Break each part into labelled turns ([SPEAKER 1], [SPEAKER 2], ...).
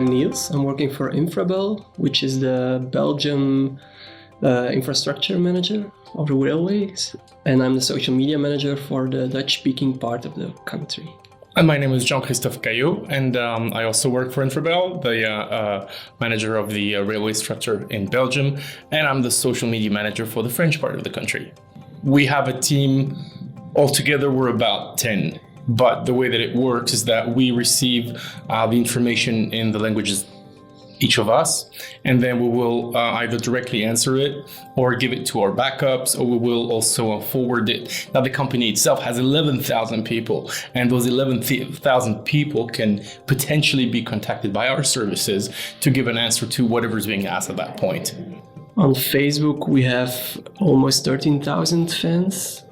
[SPEAKER 1] I'm Niels. I'm working for Infrabel, which is the Belgium infrastructure manager of the railways. And I'm the social media manager for the Dutch-speaking part of the country.
[SPEAKER 2] And my name is Jean-Christophe Caillot, and I also work for Infrabel, the manager of the railway structure in Belgium, and I'm the social media manager for the French part of the country. We have a team, altogether we're about 10, but the way that it works is that we receive the information in the languages each of us, and then we will either directly answer it or give it to our backups, or we will also forward it. Now, the company itself has 11,000 people, and those 11,000 people can potentially be contacted by our services to give an answer to whatever is being asked at that point.
[SPEAKER 1] On Facebook, we have almost 13,000 fans.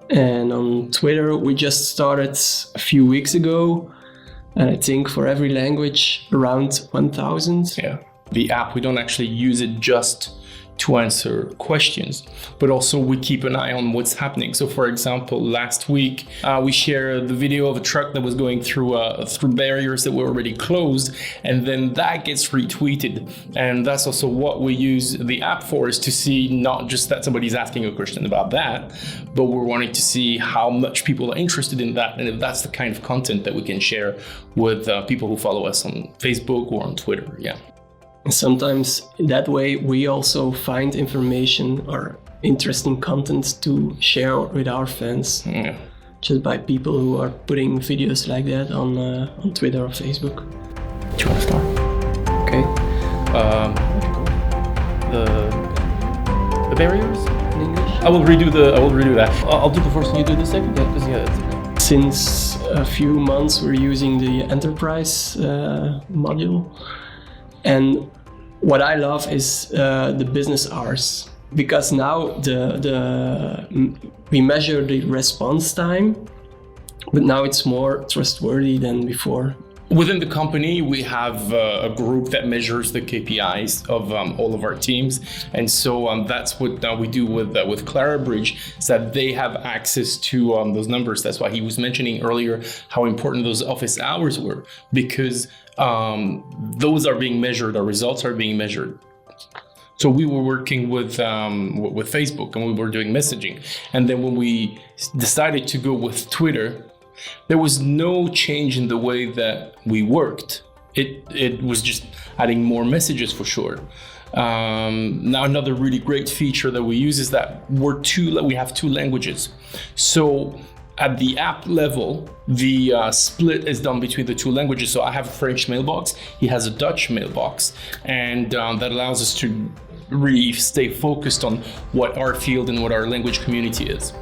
[SPEAKER 1] And on Twitter, we just started a few weeks ago. I think for every language, around 1,000.
[SPEAKER 2] Yeah. The app, we don't actually use it just to answer questions, but also we keep an eye on what's happening. So for example, last week, we shared the video of a truck that was going through barriers that were already closed, and then that gets retweeted. And that's also what we use the app for, is to see not just that somebody's asking a question about that, but we're wanting to see how much people are interested in that, and if that's the kind of content that we can share with people who follow us on Facebook or on Twitter. Yeah.
[SPEAKER 1] Sometimes that way we also find information or interesting content to share with our fans, just by people who are putting videos like that on Twitter or Facebook.
[SPEAKER 2] Do you want to start?
[SPEAKER 1] Okay.
[SPEAKER 2] The barriers
[SPEAKER 1] In English?
[SPEAKER 2] I will redo that. I'll do the first and you do the second. Yeah, because it's okay.
[SPEAKER 1] Since a few months we're using the enterprise module. And what I love is the business hours, because now we measure the response time, but now it's more trustworthy than before.
[SPEAKER 2] Within the company, we have a group that measures the KPIs of all of our teams, and so that's what we do with Clara Bridge, is that they have access to those numbers. That's why he was mentioning earlier how important those office hours were, because those are being measured, our results are being measured. So we were working with Facebook, and we were doing messaging, and then when we decided to go with Twitter, there was no change in the way that we worked. It was just adding more messages for sure. Now, another really great feature that we use is that we have two languages. So at the app level, the split is done between the two languages. So I have a French mailbox, he has a Dutch mailbox, and that allows us to really stay focused on what our field and what our language community is.